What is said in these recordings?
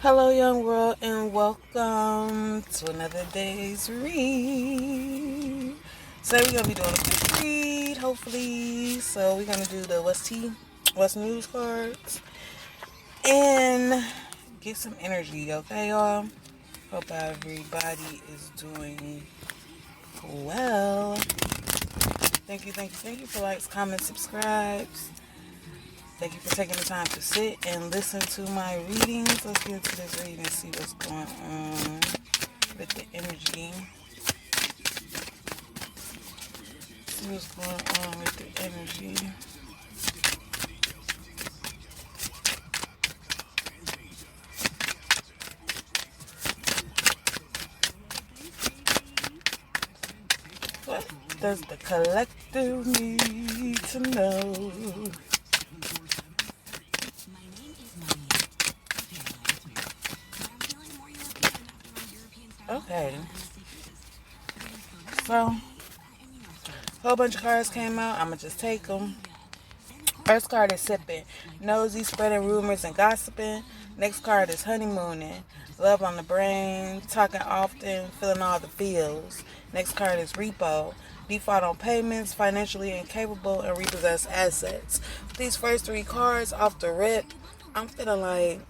Hello, young world, and welcome to another day's read. So we're gonna be doing a quick read, hopefully. So we're gonna do the What's News cards, and get some energy, okay, y'all? Hope everybody is doing well. Thank you for likes, comments, subscribes. Thank you for taking the time to sit and listen to my readings. Let's get into this reading and see what's going on with the energy. See what's going on with the energy. What does the collective need to know? Okay. So, a whole bunch of cards came out. I'm going to just take them. First card is sipping. Nosy, spreading rumors and gossiping. Next card is honeymooning. Love on the brain. Talking often. Feeling all the feels. Next card is repo. Default on payments. Financially incapable and repossess assets. With these first three cards off the rip, I'm feeling like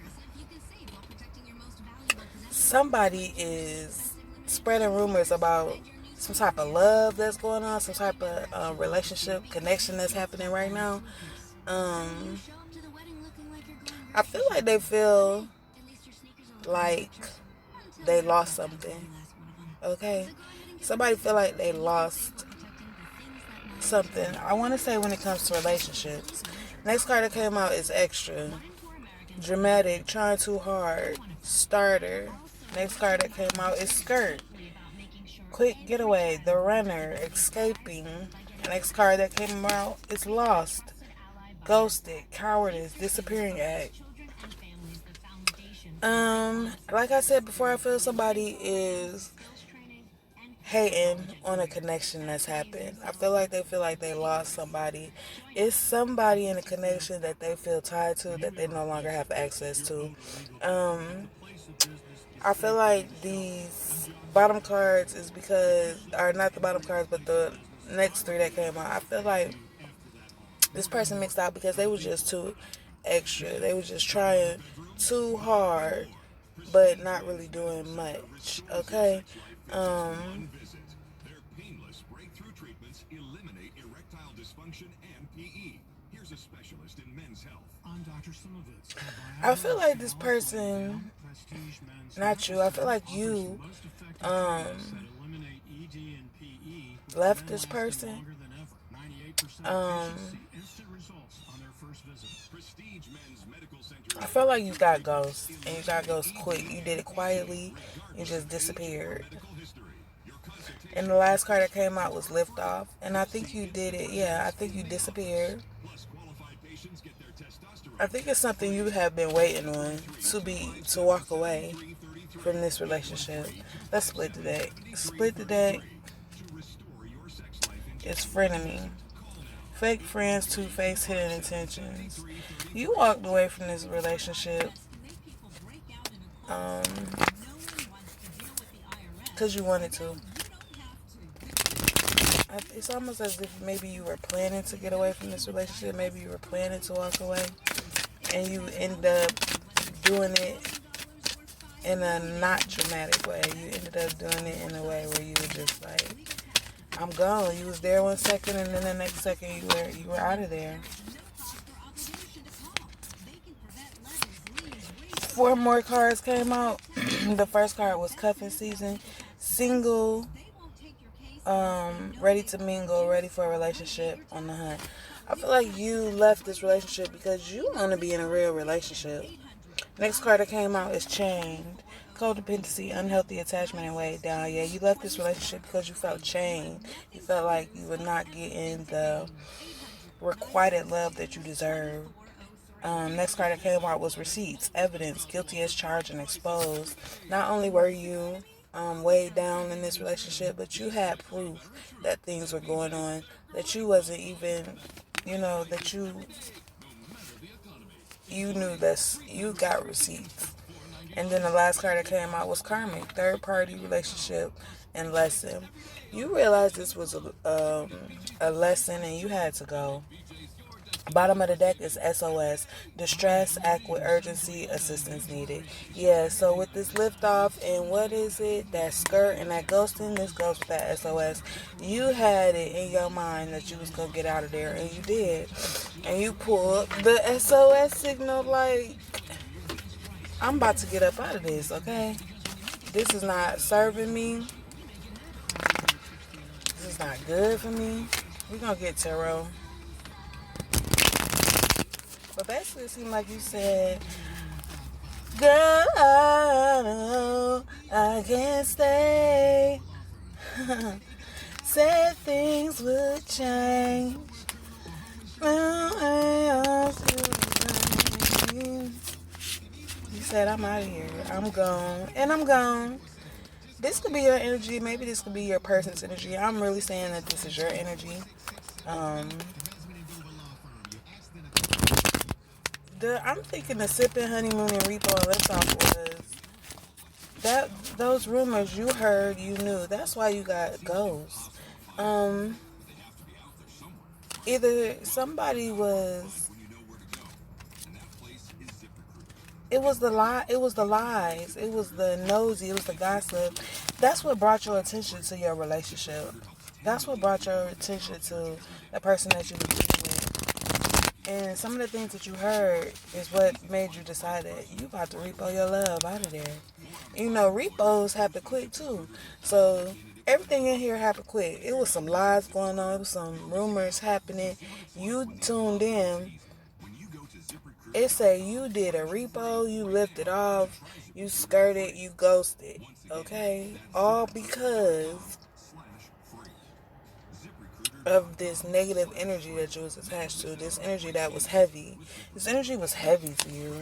somebody is spreading rumors about some type of love that's going on, some type of relationship connection that's happening right now. I feel like they feel like they lost something. Okay, somebody feel like they lost something. I want to say when it comes to relationships. Next card that came out is extra, dramatic, trying too hard, starter. Next card that came out is skirt, quick getaway, the runner, escaping. Next card that came out is lost, ghosted, cowardice, disappearing act. Like I said before, I feel somebody is hating on a connection that's happened. I feel like they lost somebody. It's somebody in a connection that they feel tied to that they no longer have access to. I feel like these bottom cards is because, or not the bottom cards, but the next three that came out. I feel like this person mixed out because they was just too extra. They was just trying too hard, but not really doing much. Okay. Um, I feel like this person, not you. I feel like you, left this person. Um, I feel like you got ghost, and you got ghost quick. You did it quietly. You just disappeared. And the last card that came out was lift off, and I think you did it. Yeah, I think you disappeared. I think it's something you have been waiting on to walk away from this relationship. Let's split the deck. Split the deck. It's frenemy. Fake friends, two-faced, hidden intentions. You walked away from this relationship because you wanted to. It's almost as if maybe you were planning to get away from this relationship. Maybe you were planning to walk away, and you end up doing it in a not dramatic way. You ended up doing it in a way where you were just like, I'm gone. You was there 1 second, and then the next second you were out of there. 4 more cards came out. The first card was cuffing season, single, ready to mingle, ready for a relationship, on the hunt. I feel like you left this relationship because you want to be in a real relationship. Next card that came out is chained. Codependency, unhealthy attachment, and weighed down. Yeah, you left this relationship because you felt chained. You felt like you were not getting the requited love that you deserved. Next card that came out was receipts, evidence, guilty as charged and exposed. Not only were you weighed down in this relationship, but you had proof that things were going on, that you wasn't even, that you knew that you got receipts. And then the last card that came out was karmic, third party relationship and lesson. You realized this was a lesson and you had to go. Bottom of the deck is SOS. Distress, act with urgency, assistance needed. Yeah, so with this lift off and what is it? That skirt and that ghosting, this goes with that SOS. You had it in your mind that you was going to get out of there and you did. And you pulled the SOS signal like, I'm about to get up out of this, okay? This is not serving me. This is not good for me. We're going to get tarot. But basically, it seemed like you said, girl, I can't stay. Said things would change. You said, I'm out of here. I'm gone. And I'm gone. This could be your energy. Maybe this could be your person's energy. I'm really saying that this is your energy. I'm thinking the sipping, honeymoon, and repo and liftoff was those rumors you heard, you knew. That's why you got ghosts. Either somebody was. It was the lie. It was the lies. It was the nosy. It was the gossip. That's what brought your attention to your relationship. That's what brought your attention to the person that you were dealing with. And some of the things that you heard is what made you decide that you about to repo your love out of there. You know, repos happen quick too. So everything in here happened quick. It was some lies going on. It was some rumors happening. You tuned in. It say you did a repo, you lifted off, you skirted, you ghosted. Okay? All because of this negative energy that you was attached to. This energy that was heavy. This energy was heavy to you.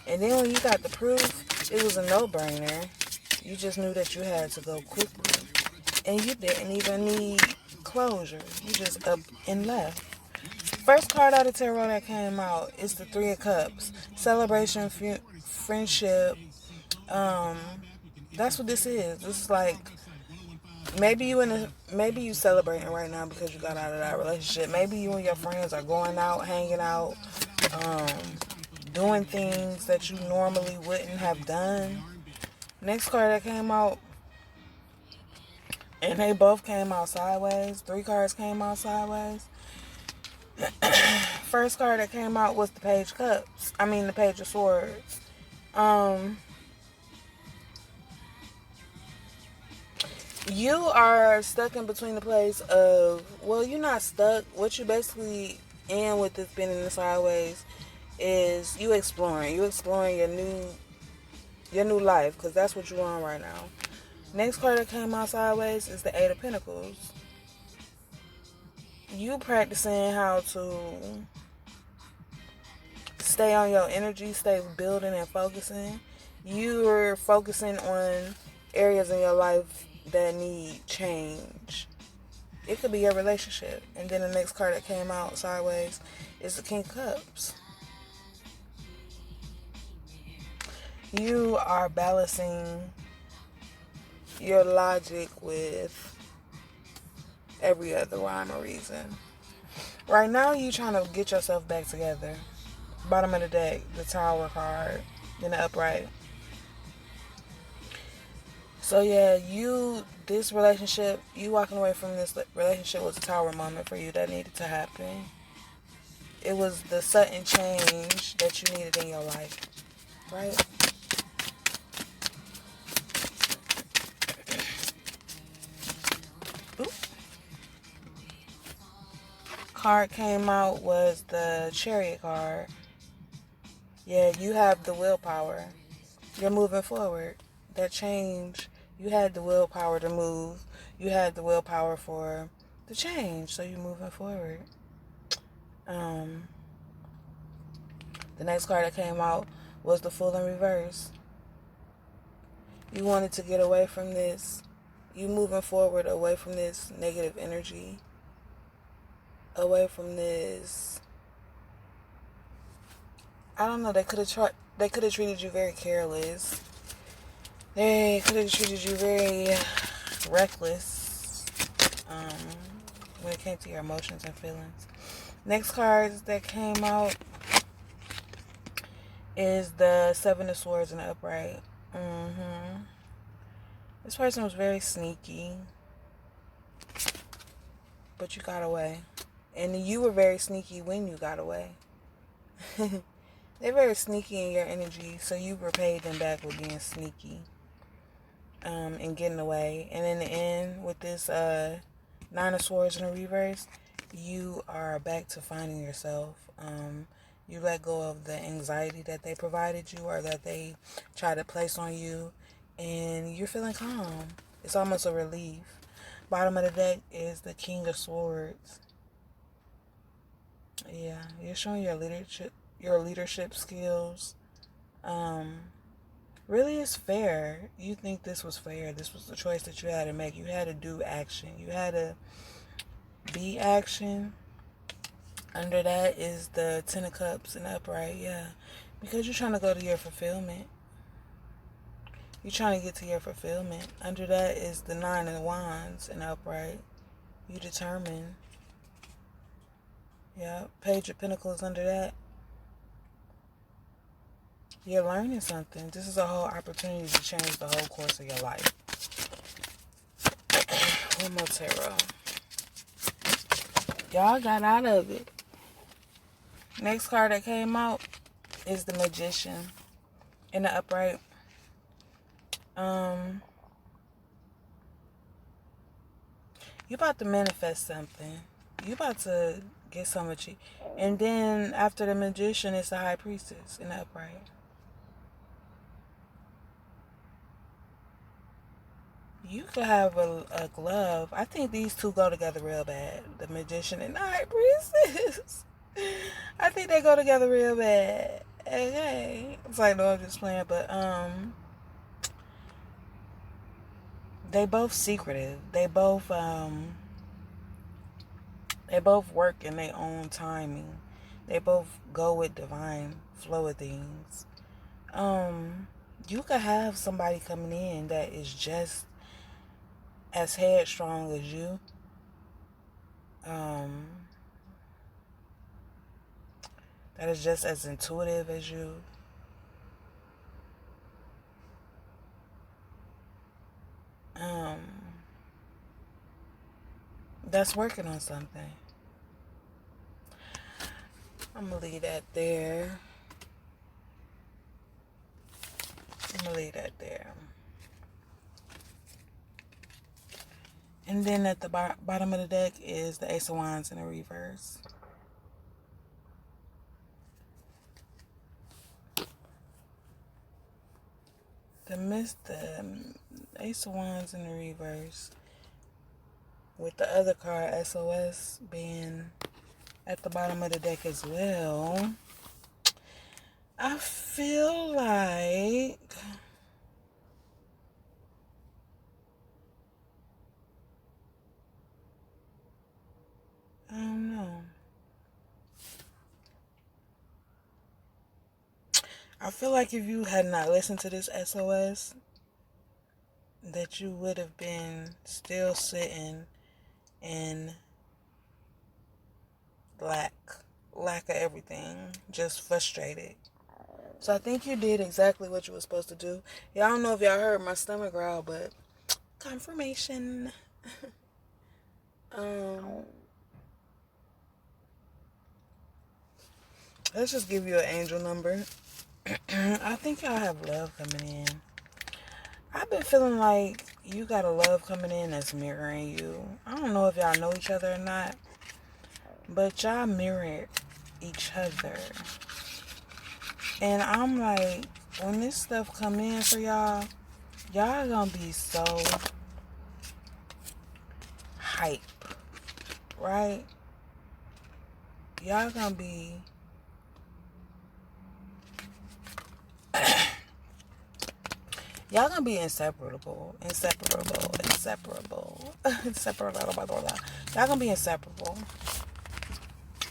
And then when you got the proof, it was a no-brainer. You just knew that you had to go quickly. And you didn't even need closure. You just up and left. First card out of tarot that came out is the Three of Cups. Celebration, friendship. That's what this is. This is like maybe you celebrating right now because you got out of that relationship. Maybe you and your friends are going out, hanging out, doing things that you normally wouldn't have done. Next card that came out, and they both came out sideways. 3 cards came out sideways. First card that came out was the Page of Cups. I mean the Page of Swords. You are stuck in between the place of, well, you're not stuck. What you basically in with this spinning the sideways is you exploring. You exploring your new life, because that's what you're on right now. Next card that came out sideways is the Eight of Pentacles. You practicing how to stay on your energy, stay building and focusing. You're focusing on areas in your life that need change. It could be your relationship. And then the next card that came out sideways is the King of Cups. You are balancing your logic with every other rhyme or reason. Right now, you trying to get yourself back together. Bottom of the deck, the Tower card, then the Upright. So yeah, this relationship, you walking away from this relationship was a Tower moment for you that needed to happen. It was the sudden change that you needed in your life, right? Ooh. Card came out was the Chariot card. Yeah, you have the willpower. You're moving forward. That change, you had the willpower to move. You had the willpower for the change, so you're moving forward. The next card that came out was the Fool in reverse. You wanted to get away from this. You moving forward away from this negative energy. Away from this. I don't know, they could have treated you very careless. They could have treated you very reckless when it came to your emotions and feelings. Next cards that came out is the Seven of Swords in the upright. This person was very sneaky, but you got away. And you were very sneaky when you got away. They're very sneaky in your energy, so you repaid them back with being sneaky and getting away. And in the end, with this Nine of Swords in the reverse, you are back to finding yourself. You let go of the anxiety that they provided you or that they tried to place on you, and you're feeling calm. It's almost a relief. Bottom of the deck is the King of Swords. Yeah, you're showing your leadership skills. Really, it's fair. You think this was fair. This was the choice that you had to make. You had to do action. You had to be action. Under that is the Ten of Cups in the upright. Yeah, because you're trying to go to your fulfillment. You're trying to get to your fulfillment. Under that is the Nine of Wands in the upright. You determined. Yeah, Page of Pentacles under that. You're learning something. This is a whole opportunity to change the whole course of your life. One more tarot. Y'all got out of it. Next card that came out is the Magician in the upright. You about to manifest something. You about to get some achievement. And then after the Magician, it's the High Priestess in the upright. You could have a glove. I think these two go together real bad. The Magician and the High Priestess. I think they go together real bad. Okay. It's like, no, I'm just playing. But, they both secretive. They both work in their own timing. They both go with divine flow of things. You could have somebody coming in that is just as headstrong as you. That is just as intuitive as you. That's working on something. I'm gonna leave that there. And then at the bottom of the deck is the Ace of Wands in the reverse. The Ace of Wands in the reverse, with the other card, SOS, being at the bottom of the deck as well. I feel like I don't know. I feel like if you had not listened to this SOS, that you would have been still sitting in lack of everything, just frustrated. So I think you did exactly what you were supposed to do. Yeah, I don't know if y'all heard my stomach growl, but confirmation. Let's just give you an angel number. I think y'all have love coming in. I've been feeling like you got a love coming in that's mirroring you. I don't know if y'all know each other or not, but y'all mirror each other. And I'm like, when this stuff come in for y'all gonna be so hype, right? Y'all gonna be inseparable. Y'all gonna be inseparable.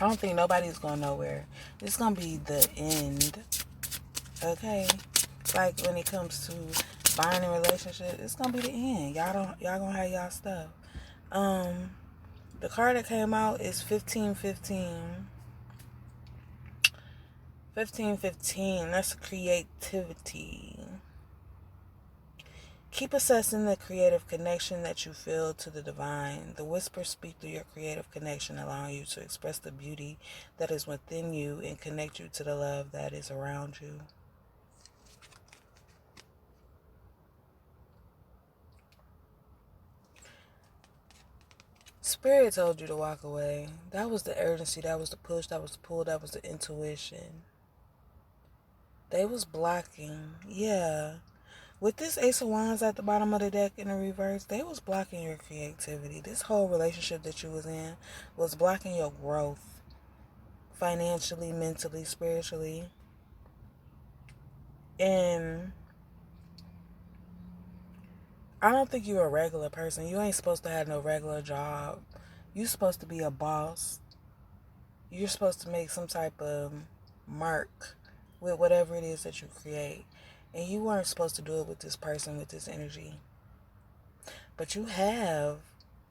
I don't think nobody's going nowhere. This is gonna be the end. Okay? Like when it comes to defining relationship, it's gonna be the end. Y'all gonna have y'all stuff. The card that came out is 1515. 1515, that's creativity. Keep assessing the creative connection that you feel to the divine. The whispers speak through your creative connection, allowing you to express the beauty that is within you and connect you to the love that is around you. Spirit told you to walk away. That was the urgency, that was the push, that was the pull, that was the intuition. They was blocking. Yeah. With this Ace of Wands at the bottom of the deck in the reverse, they was blocking your creativity. This whole relationship that you was in was blocking your growth. Financially, mentally, spiritually. And I don't think you're a regular person. You ain't supposed to have no regular job. You're supposed to be a boss. You're supposed to make some type of mark with whatever it is that you create. And you weren't supposed to do it with this person, with this energy. But you have,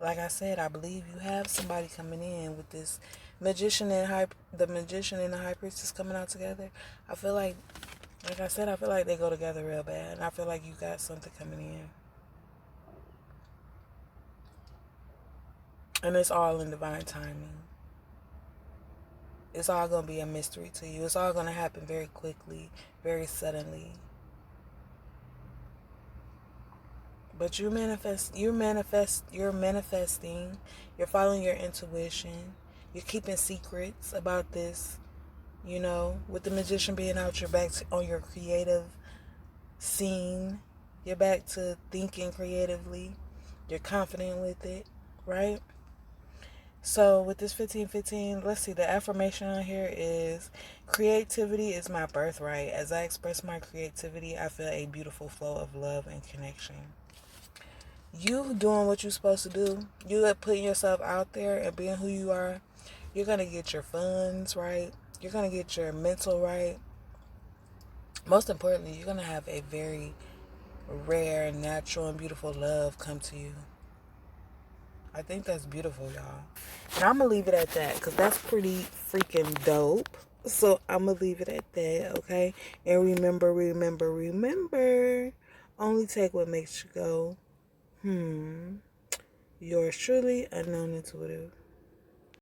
like I said, I believe you have somebody coming in with this magician and the magician and the high priestess coming out together. I feel like I said, I feel like they go together real bad. And I feel like you got something coming in. And it's all in divine timing. It's all going to be a mystery to you. It's all going to happen very quickly, very suddenly. But you're manifesting, you're following your intuition, you're keeping secrets about this, with the magician being out, you're back on your creative scene, you're back to thinking creatively, you're confident with it, right? So with this 1515, let's see, the affirmation on here is, creativity is my birthright. As I express my creativity, I feel a beautiful flow of love and connection. You doing what you're supposed to do, you putting yourself out there and being who you are, you're going to get your funds right. You're going to get your mental right. Most importantly, you're going to have a very rare, natural, and beautiful love come to you. I think that's beautiful, y'all. And I'm going to leave it at that because that's pretty freaking dope. So I'm going to leave it at that, okay? And remember, only take what makes you go, Yours truly, Unknown Intuitive.